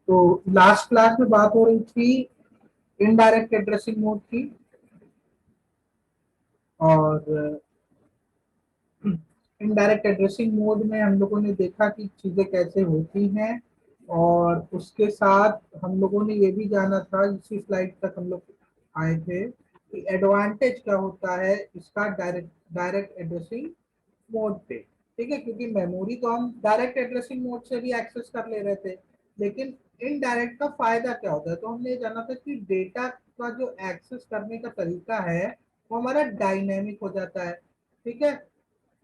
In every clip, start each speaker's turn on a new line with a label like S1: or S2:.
S1: तो last class में बात हो रही थी इनडायरेक्ट एड्रेसिंग मोड की, और इनडायरेक्ट एड्रेसिंग मोड में हम लोगों ने देखा कि चीजें कैसे होती हैं, और उसके साथ हम लोगों ने ये भी जाना था, इसी स्लाइड तक हम लोग आए थे कि एडवांटेज क्या होता है इसका डायरेक्ट डायरेक्ट एड्रेसिंग मोड पे। ठीक है, क्योंकि मेमोरी तो हम डायरेक्ट एड्रेसिंग मोड से भी एक्सेस कर ले रहे थे, लेकिन इनडायरेक्ट का फायदा क्या होता है, तो हमने जाना था कि डेटा का जो एक्सेस करने का तरीका है वो हमारा डायनेमिक हो जाता है। ठीक है,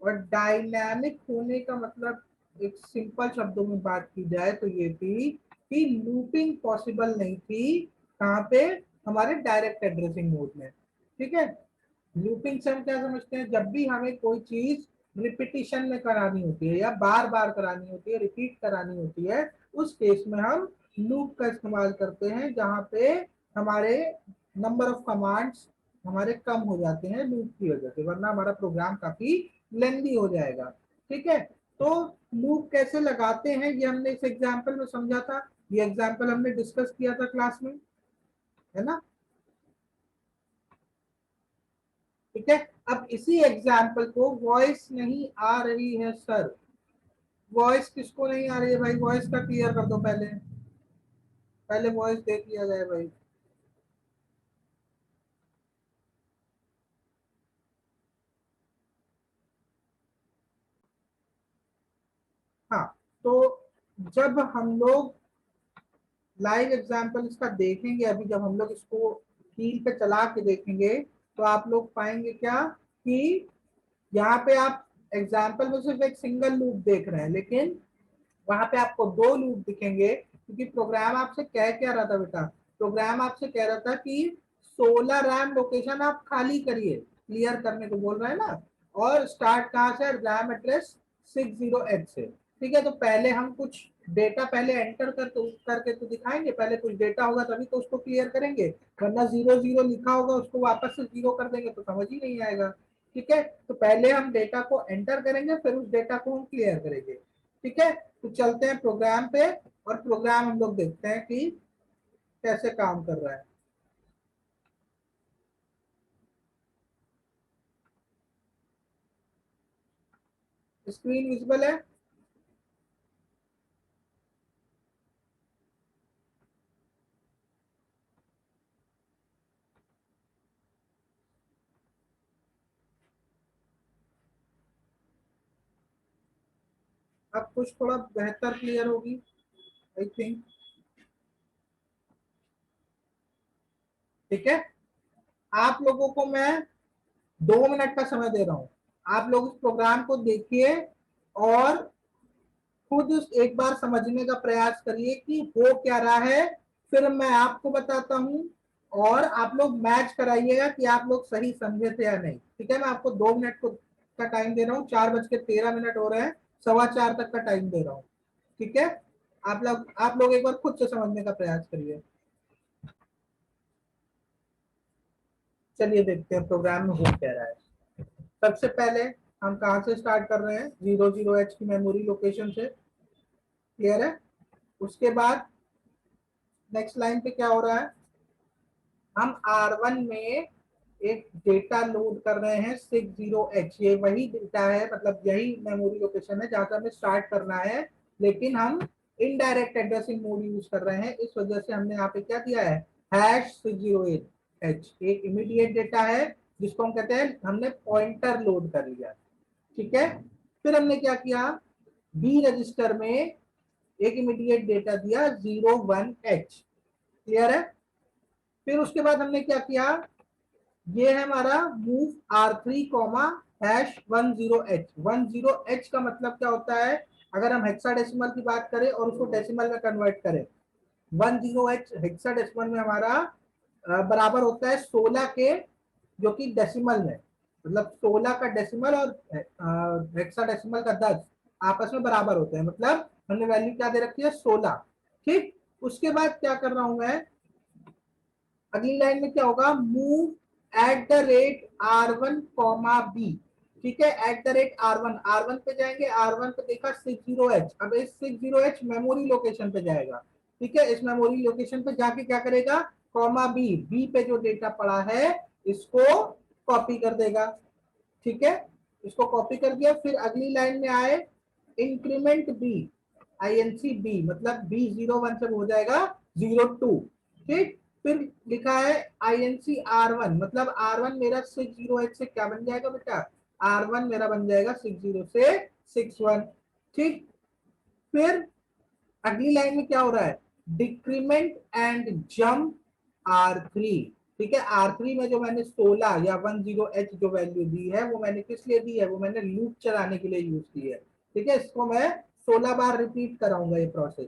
S1: और डायनामिक होने का मतलब एक सिंपल शब्दों में बात की जाए तो ये थी कि लूपिंग पॉसिबल नहीं थी कहाँ पे, हमारे डायरेक्ट एड्रेसिंग मोड में। ठीक है, लूपिंग से हम क्या समझते हैं, जब भी हमें कोई चीज रिपीटिशन में करानी होती है या बार बार करानी होती है, रिपीट करानी होती है, उस केस में हम लूप का इस्तेमाल करते हैं, जहां पे हमारे नंबर ऑफ कमांड्स हमारे कम हो जाते हैं लूप की वजह से, वरना हमारा प्रोग्राम काफी लेंदी हो जाएगा। ठीक है, तो लूप कैसे लगाते हैं ये हमने इस एग्जाम्पल में समझा था, ये एग्जाम्पल हमने डिस्कस किया था क्लास में, है ना। ठीक है, अब इसी एग्जाम्पल को वॉइस नहीं आ रही है सर, वॉइस किसको नहीं आ रही है भाई, वॉइस का क्लियर कर दो, पहले पहले वॉइस देख लिया जाए भाई। हाँ, तो जब हम लोग लाइव एग्जाम्पल इसका देखेंगे, अभी जब हम लोग इसको कील पे चला के देखेंगे, तो आप लोग पाएंगे क्या कि यहाँ पे आप एग्जाम्पल में सिर्फ एक सिंगल लूप देख रहे हैं, लेकिन वहां पे आपको दो लूप दिखेंगे, क्योंकि प्रोग्राम आपसे कह क्या रहा था बेटा, प्रोग्राम आपसे कह रहा था कि 16 रैम लोकेशन आप खाली करिए, क्लियर करने को बोल रहा है ना, और स्टार्ट कहाँ से, रैम एड्रेस 60H से। ठीक है, तो पहले हम कुछ डेटा पहले एंटर करके तो दिखाएंगे, पहले कुछ डेटा होगा तभी तो उसको क्लियर करेंगे, वरना 00 लिखा होगा उसको वापस से 0 कर देंगे तो समझ ही नहीं आएगा। ठीक है, तो पहले हम डेटा को एंटर करेंगे, फिर उस डेटा को हम क्लियर करेंगे। ठीक है, तो चलते हैं प्रोग्राम पे, और प्रोग्राम हम लोग देखते हैं कि कैसे काम कर रहा है। स्क्रीन विजिबल है? अब कुछ थोड़ा बेहतर क्लियर होगी आई थिंक। ठीक है, आप लोगों को मैं 2 मिनट का समय दे रहा हूं, आप लोग इस प्रोग्राम को देखिए और खुद एक बार समझने का प्रयास करिए कि हो क्या रहा है, फिर मैं आपको बताता हूं, और आप लोग मैच कराइएगा कि आप लोग सही समझे थे या नहीं। ठीक है, मैं आपको 2 मिनट का टाइम दे रहा हूँ, 4:13 हो रहे हैं, 4:15 तक का टाइम दे रहा हूँ। ठीक है, आप लोग एक बार खुद से समझने का प्रयास करिए। चलिए देखते हैं प्रोग्राम में हो क्या रहा है। सबसे पहले हम कहाँ से स्टार्ट कर रहे हैं, 00H की मेमोरी लोकेशन से, क्लियर है। उसके बाद नेक्स्ट लाइन पे क्या हो रहा है, हम R1 में एक डेटा लोड कर रहे हैं 60H, ये वही डेटा है, मतलब यही मेमोरी लोकेशन है जहां से हमें स्टार्ट करना है, लेकिन हम इनडायरेक्ट एड्रेसिंग मोड यूज कर रहे हैं, इस वजह से हमने यहाँ पे क्या दिया है, #60H, एक इमीडिएट डेटा है जिसको हम कहते हैं, हमने पॉइंटर लोड कर लिया। ठीक है, फिर हमने क्या किया, बी रजिस्टर में एक इमीडिएट डेटा दिया 01H, क्लियर है। फिर उसके बाद हमने क्या किया, ये है हमारा move R3 comma #10H। 10H का मतलब क्या होता है, अगर हम हेक्साडेसिमल की बात करें और उसको डेसिमल में कन्वर्ट करें, 10H हेक्साडेसिमल में हमारा बराबर होता है 16 के, जो कि डेसिमल में, मतलब 16 का डेसिमल और हेक्साडेसिमल का 10 आपस में बराबर होते हैं, मतलब हमने वैल्यू क्या दे रखी है, 16। ठीक, उसके बाद क्या कर रहा हूं मैं, अगली लाइन में क्या होगा, मूव @R1 कॉमा बी। ठीक है, @R1 पे जाएंगे, R1 पे देखा 60H, अब इस 60H मेमोरी लोकेशन पे जाएगा, ठीक है, इस मेमोरी लोकेशन पे जाके क्या करेगा, कॉमा बी, बी पे जो डेटा पड़ा है इसको कॉपी कर देगा। ठीक है, इसको कॉपी कर दिया, फिर अगली लाइन में आए इंक्रीमेंट बी, आईएनसी बी, मतलब बी 01 से हो जाएगा 02। ठीक, फिर लिखा है आईएनसी R1, मतलब R1 मेरा 60H से क्या बन जाएगा बेटा, R1 मेरा बन जाएगा 60 से 61। ठीक, फिर अगली लाइन में क्या हो रहा है, डिक्रीमेंट एंड जंप R3। ठीक है, R3 में जो मैंने 16 या 10H जो वैल्यू दी है वो मैंने किस लिए दी है, वो मैंने लूप चलाने के लिए यूज की है। ठीक है, इसको मैं 16 बार रिपीट कराऊंगा ये प्रोसेस।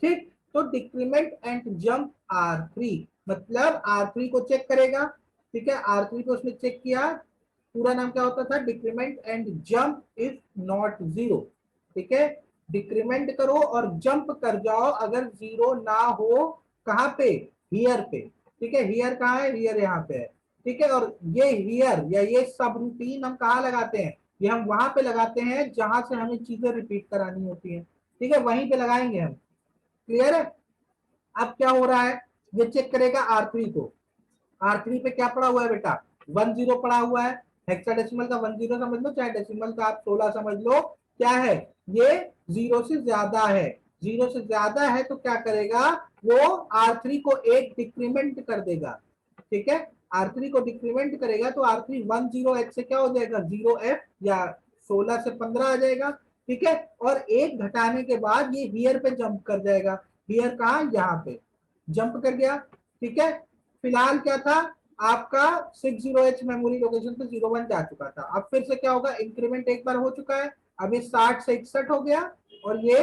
S1: ठीक, तो डिक्रीमेंट एंड जंप R3 मतलब R3 को चेक करेगा। ठीक है, R3 को उसने चेक किया, पूरा नाम क्या होता था, decrement and jump if not zero. ठीक है, डिक्रीमेंट करो और जंप कर जाओ अगर जीरो ना हो, कहां पे, हियर पे। ठीक है, हियर कहाँ है, हियर यहाँ पे है। ठीक है, और ये हियर या ये सब रूटीन हम कहाँ लगाते हैं, ये हम वहां पे लगाते हैं जहां से हमें चीजें रिपीट करानी होती है। ठीक है, वहीं पे लगाएंगे हम। क्लियर है। अब क्या हो रहा है, ये चेक करेगा R3 को। R3 पे क्या पड़ा हुआ है बेटा, 10 पड़ा हुआ है। हेक्साडेसिमल का 10 समझ लो, चाहे डेसिमल का आप 16 समझ लो, क्या है, ये जीरो से ज्यादा है। जीरो से ज्यादा है तो क्या करेगा, वो R3 को एक डिक्रीमेंट कर देगा। ठीक है, R3 को डिक्रीमेंट करेगा तो R3 10H से क्या हो जाएगा, 0F, या 16 से 15 आ जाएगा। ठीक है, और एक घटाने के बाद ये हियर पे जंप कर जाएगा। हियर कहा, यहाँ पे जंप कर गया। ठीक है, फिलहाल क्या था, आपका 60H मेमोरी लोकेशन पे 01 जा चुका था। अब फिर से क्या होगा, इंक्रीमेंट एक बार हो चुका है, अब ये 60 से 61 हो गया, और ये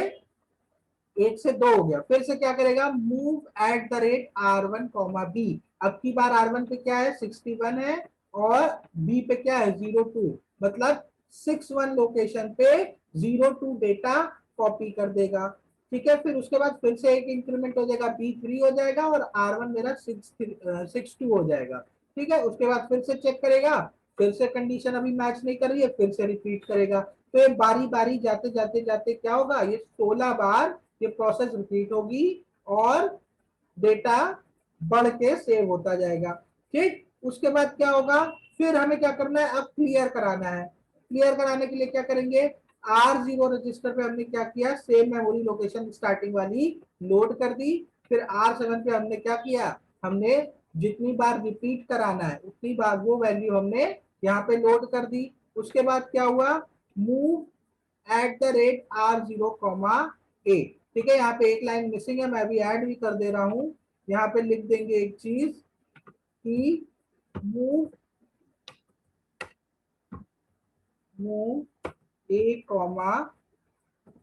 S1: 1 से 2 हो गया। फिर से क्या करेगा, move at the rate R1 comma B. अब की बार R1 पे क्या है, 61 है, और B पे क्या है, 02, मतलब 61 लोकेशन पे 02 डेटा कॉपी कर देगा। ठीक है, फिर उसके बाद फिर से एक इंक्रीमेंट हो जाएगा, B3 हो जाएगा, और R1 मेरा 62 हो जाएगा। ठीक है, उसके बाद फिर से चेक करेगा, फिर से कंडीशन अभी मैच नहीं कर रही है, फिर से रिपीट करेगा। तो ये बारी बारी जाते जाते जाते क्या होगा, ये 16 बार ये प्रोसेस रिपीट होगी, और डेटा बढ़ के सेव होता जाएगा। ठीक, उसके बाद क्या होगा, फिर हमें क्या करना है, अब क्लियर कराना है। क्लियर कराने के लिए क्या करेंगे, R0 रजिस्टर पे हमने क्या किया, सेम मेमोरी लोकेशन स्टार्टिंग वाली लोड कर दी। फिर R7 पे हमने क्या किया, हमने जितनी बार रिपीट कराना है उतनी बार वो वैल्यू हमने यहाँ पे लोड कर दी। उसके बाद क्या हुआ, move at the rate R0 comma A. ठीक है, यहाँ पे एक लाइन मिसिंग है, मैं अभी ऐड भी कर दे रहा हूं। यहाँ पे लिख देंगे एक चीज कि मूव मूव ए कॉमा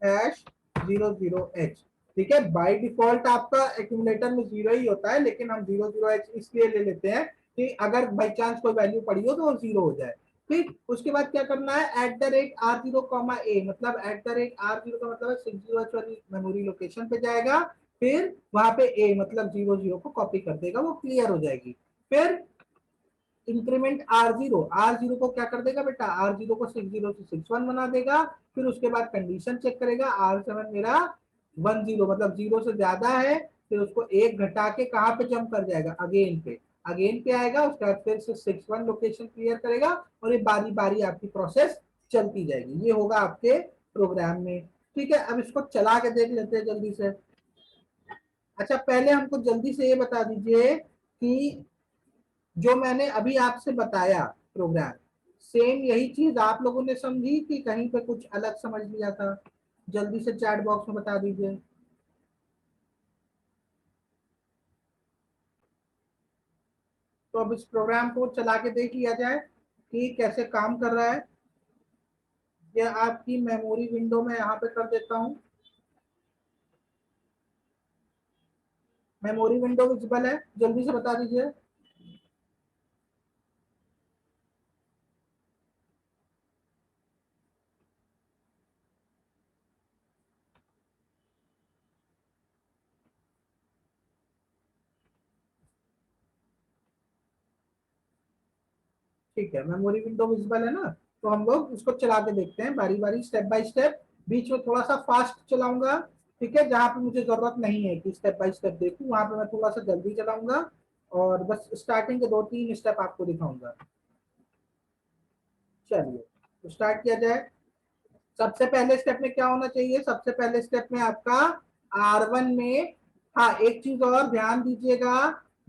S1: हैश 00H। ठीक है, बाय डिफॉल्ट आपका एक्यूमुलेटर में 0 ही होता है, लेकिन हम 00H इसलिए ले लेते हैं कि अगर बाई चांस कोई वैल्यू पड़ी हो तो वो 0 हो जाए। ठीक, उसके बाद क्या करना है, at the rate R0 comma A, मतलब एट द रेट R0 का मतलब है 60H वाली मेमोरी लोकेशन पे जाएगा, फिर वहां पे ए मतलब 00 को कॉपी कर देगा, वो क्लियर हो जाएगी। फिर इंक्रीमेंट R0 को क्या कर देगा बेटा, R0 को 60 से 61 बना देगा। फिर उसके बाद कंडीशन चेक करेगा, R7 मेरा 10 मतलब 0 से ज्यादा है, फिर उसको एक घटा के कहाँ पे जंप कर जाएगा, अगेन पे। अगेन पे आएगा, उसके बाद फिर से 61 लोकेशन क्लियर करेगा, और ये बारी बारी आपकी प्रोसेस चलती जाएगी। ये होगा आपके प्रोग्राम में। ठीक है, अब इसको चला के देख लेते हैं जल्दी से। अच्छा, पहले हमको जल्दी से ये बता दीजिए कि जो मैंने अभी आपसे बताया प्रोग्राम, सेम यही चीज आप लोगों ने समझी कि कहीं पे कुछ अलग समझ लिया था, जल्दी से चैट बॉक्स में बता दीजिए। तो अब इस प्रोग्राम को चला के देख लिया जाए कि कैसे काम कर रहा है। ये आपकी मेमोरी विंडो में यहाँ पे कर देता हूँ, मेमोरी विंडो विजिबल है, जल्दी से बता दीजिए। ठीक है, मेमोरी विंडो विजिबल है ना, तो हम लोग इसको चला के देखते हैं बारी बारी, स्टेप बाय स्टेप। बीच में थोड़ा सा फास्ट चलाऊंगा। ठीक है, जहां पे मुझे जरूरत नहीं है कि स्टेप बाय स्टेप देखूं, वहां पे मैं थोड़ा सा जल्दी चलाऊंगा और बस स्टार्टिंग के 2-3 स्टेप आपको दिखाऊंगा। चलिए तो स्टार्ट किया जाए। सबसे पहले स्टेप में क्या होना चाहिए, सबसे पहले स्टेप में आपका R1 में, हाँ एक चीज और ध्यान दीजिएगा,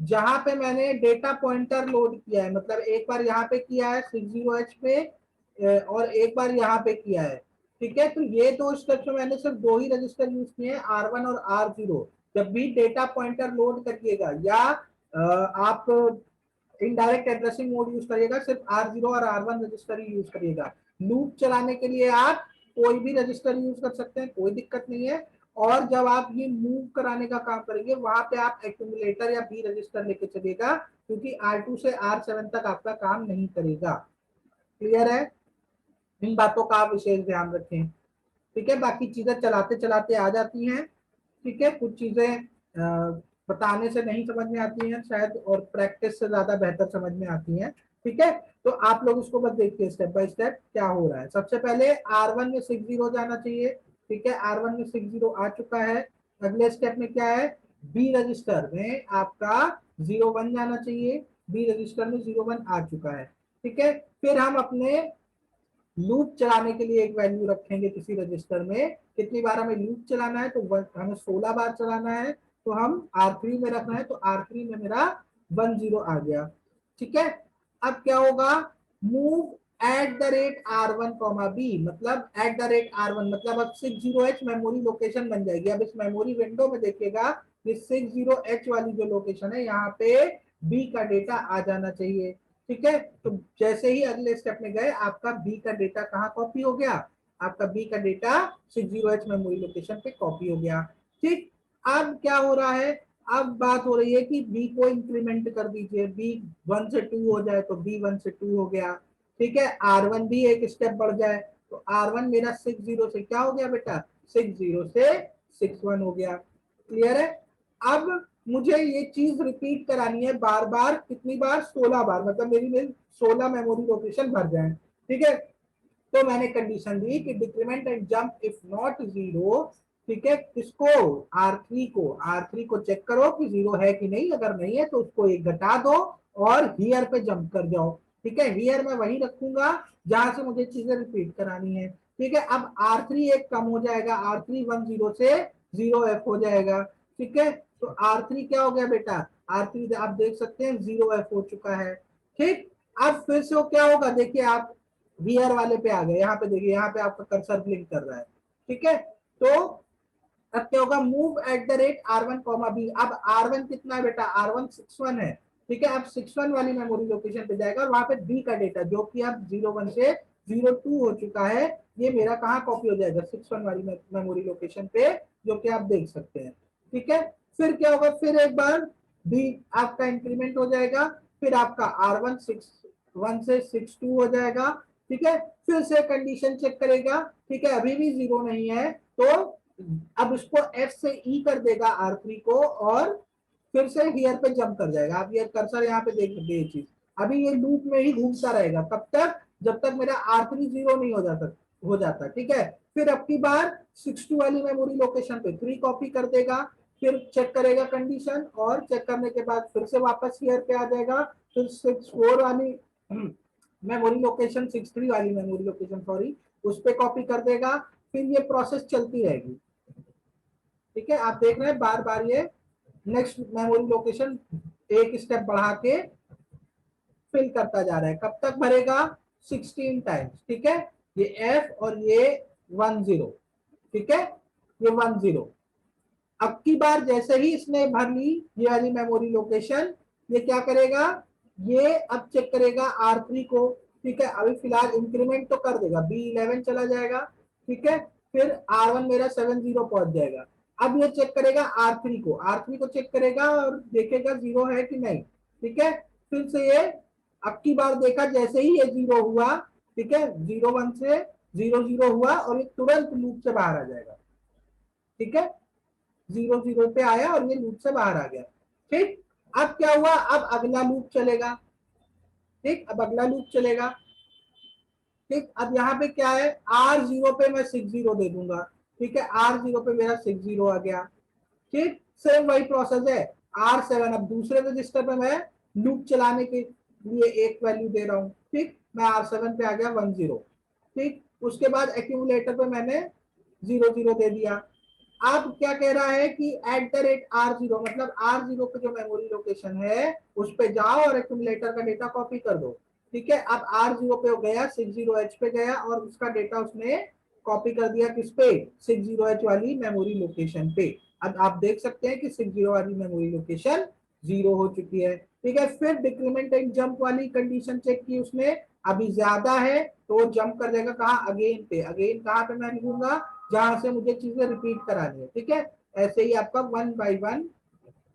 S1: जहां पे मैंने डेटा पॉइंटर लोड किया है, मतलब एक बार यहाँ पे किया है 60H पे और एक बार यहाँ पे किया है, ठीक है, तो ये दो स्टेप्स में मैंने सिर्फ दो ही रजिस्टर यूज किए हैं, R1 और R0। जब भी डेटा पॉइंटर लोड करिएगा या आप इनडायरेक्ट एड्रेसिंग मोड यूज करिएगा, सिर्फ R0 और R1 रजिस्टर ही यूज करिएगा। लूप चलाने के लिए आप कोई भी रजिस्टर यूज कर सकते हैं, कोई दिक्कत नहीं है। और जब आप ये मूव कराने का काम करेंगे, वहां पे आप एक्यूमुलेटर या बी रजिस्टर लेके चलिएगा, क्योंकि R2 से R7 तक आपका काम नहीं करेगा। क्लियर है, इन बातों का आप विशेष ध्यान रखें। ठीक है, बाकी चीजें चलाते चलाते आ जाती हैं। ठीक है, कुछ चीजें बताने से नहीं समझ में आती हैं शायद, और प्रैक्टिस से ज्यादा बेहतर समझ में आती हैं। ठीक है, तो आप लोग इसको बस देखिए स्टेप बाय स्टेप क्या हो रहा है। सबसे पहले R1 में 60 जाना चाहिए। ठीक है, R1 में 60 आ चुका है। अगले स्टेप में क्या है, बी रजिस्टर में आपका 01 जाना चाहिए। बी रजिस्टर में 01 आ चुका है। ठीक है, फिर हम अपने लूप चलाने के लिए एक वैल्यू रखेंगे किसी रजिस्टर में, कितनी बार हमें लूप चलाना है, तो हमें 16 बार चलाना है, तो हम R3 में रखना है, तो R3 में मेरा 10 आ गया। ठीक है, अब क्या होगा, मूव @R1, बी, मतलब @R1 मतलब अब 60H मेमोरी लोकेशन बन जाएगी। अब इस मेमोरी विंडो में देखिएगा, ये 60H वाली जो लोकेशन है, यहाँ पे बी का डेटा आ जाना चाहिए। ठीक है, तो जैसे ही अगले स्टेप में गए, आपका बी का डेटा कहाँ कॉपी हो गया, आपका बी का डेटा 60H मेमोरी लोकेशन पे कॉपी हो गया। ठीक, अब क्या हो रहा है, अब बात हो रही है कि बी को इंक्रीमेंट कर दीजिए, बी 1 से 2 हो जाए, तो बी 1 से 2 हो गया। ठीक है, R1 भी एक स्टेप बढ़ जाए, तो R1 मेरा 60 से क्या हो गया बेटा, 60 से 61 हो गया। क्लियर है, अब मुझे ये चीज रिपीट करानी है बार बार, कितनी बार, 16 बार, मतलब मेरी 16 मेमोरी लोकेशन भर जाए। ठीक है, तो मैंने कंडीशन दी कि decrement and jump if not zero. ठीक है, इसको R3 को चेक करो कि जीरो है कि नहीं, अगर नहीं है तो उसको एक घटा दो और हियर पे जंप कर जाओ। ठीक है, हियर मैं वही रखूंगा जहां से मुझे चीजें रिपीट करानी है। ठीक है, अब R3 एक कम हो जाएगा, R3 10 से 0F हो जाएगा। ठीक है, तो R3 क्या हो गया बेटा, R3 आप देख सकते हैं 0F हो चुका है। ठीक, अब फिर से वो क्या होगा, देखिए आप वीआर वाले पे आ गए, यहाँ पे देखिए, यहाँ पे आपका कर्सर ब्लिंक कर रहा है। ठीक है, तो अब क्या होगा, मूव @R1, बी। अब R1 कितना है बेटा, R1 61 है। ठीक है, अब 61 वाली मेमोरी लोकेशन पे जाएगा और वहां पे बी का डेटा जो कि अब 01 से 02 हो चुका है, ये मेरा कहाँ कॉपी हो जाएगा, 61 वाली मेमोरी लोकेशन पे, जो कि आप देख सकते हैं। ठीक है, फिर क्या होगा, फिर एक बार बी आपका इंक्रीमेंट हो जाएगा, फिर आपका R1 61 से 62 हो जाएगा। ठीक है, फिर से कंडीशन चेक करेगा। ठीक है, अभी भी जीरो नहीं है, तो अब इसको F से E कर देगा R3 को, और फिर से हियर पे जंप कर जाएगा। आप ये कर्सर यहाँ पे देख सकते, ये चीज अभी ये लूप में ही घूमता रहेगा, कब तक, जब तक मेरा R3 जीरो नहीं हो जाता। ठीक है, फिर अब की बार 62 वाली मेमोरी लोकेशन पे 3 कॉपी कर देगा, फिर चेक करेगा कंडीशन, और चेक करने के बाद फिर से वापस हियर पे आ जाएगा, फिर 64 वाली मेमोरी लोकेशन, 63 वाली मेमोरी लोकेशन सॉरी, उस पर कॉपी कर देगा। फिर ये प्रोसेस चलती रहेगी। ठीक है, आप देख रहे हैं बार बार ये नेक्स्ट मेमोरी लोकेशन एक स्टेप बढ़ा के फिल करता जा रहा है, कब तक भरेगा, 16 टाइम्स। ठीक है, ये F और ये 10। ठीक है, ये 10। अब की बार जैसे ही इसने भर ली ये वाली मेमोरी लोकेशन, ये क्या करेगा, ये अब चेक करेगा R3 को। ठीक है, अभी फिलहाल इंक्रीमेंट तो कर देगा, B11 चला जाएगा। ठीक है, फिर R1 मेरा 70 पहुंच जाएगा। अब ये चेक करेगा R3 को चेक करेगा और देखेगा जीरो है कि नहीं। ठीक है, फिर से ये अब की बार देखा, जैसे ही ये जीरो हुआ, ठीक है, 01 से 00 हुआ और ये तुरंत लूप से बाहर आ जाएगा। ठीक है, 00 पे आया और ये लूप से बाहर आ गया। ठीक, अब क्या हुआ, अब अगला लूप चलेगा। ठीक, अब अगला लूप चलेगा। ठीक, अब यहाँ पे क्या है, R0 पे मैं 60 दे दूंगा। ठीक है, R0 पे मेरा 60 आ गया। ठीक, सेम वही प्रोसेस है। R7, अब दूसरे रजिस्टर पे मैं लूप चलाने के लिए एक वैल्यू दे रहा हूं। ठीक, मैं R7 पे आ गया 10। ठीक, उसके बाद एक्यूमुलेटर पे मैंने 00 दे दिया। अब क्या कह रहा है कि @R0, मतलब R0 पे जो मेमोरी लोकेशन है उस पे जाओ और एक्यूमुलेटर का डेटा कॉपी कर दो। ठीक है, अब R0 पे गया, 60H पे गया और उसका डेटा उसने कॉपी कर दिया किस पे, 60H वाली मेमोरी लोकेशन पे। अब आप देख सकते हैं कि 60 वाली मेमोरी लोकेशन 0 हो चुकी है। ठीक है, फिर डिक्रीमेंट एंड जंप वाली कंडीशन चेक की उसने, अभी ज्यादा है तो जंप कर देगा कहाँ, अगेन पे। अगेन कहाँ पे मैं लिखूंगा, जहां से मुझे चीजें रिपीट करानी है। ठीक है, ऐसे ही आपका 1 बाई 1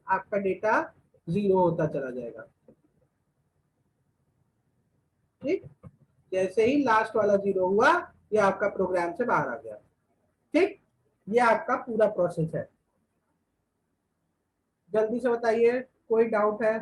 S1: आपका डेटा 0 होता चला जाएगा। ठीक, जैसे ही लास्ट वाला 0 हुआ, ये आपका प्रोग्राम से बाहर आ गया। ठीक, ये आपका पूरा प्रोसेस है। जल्दी से बताइए, कोई डाउट है?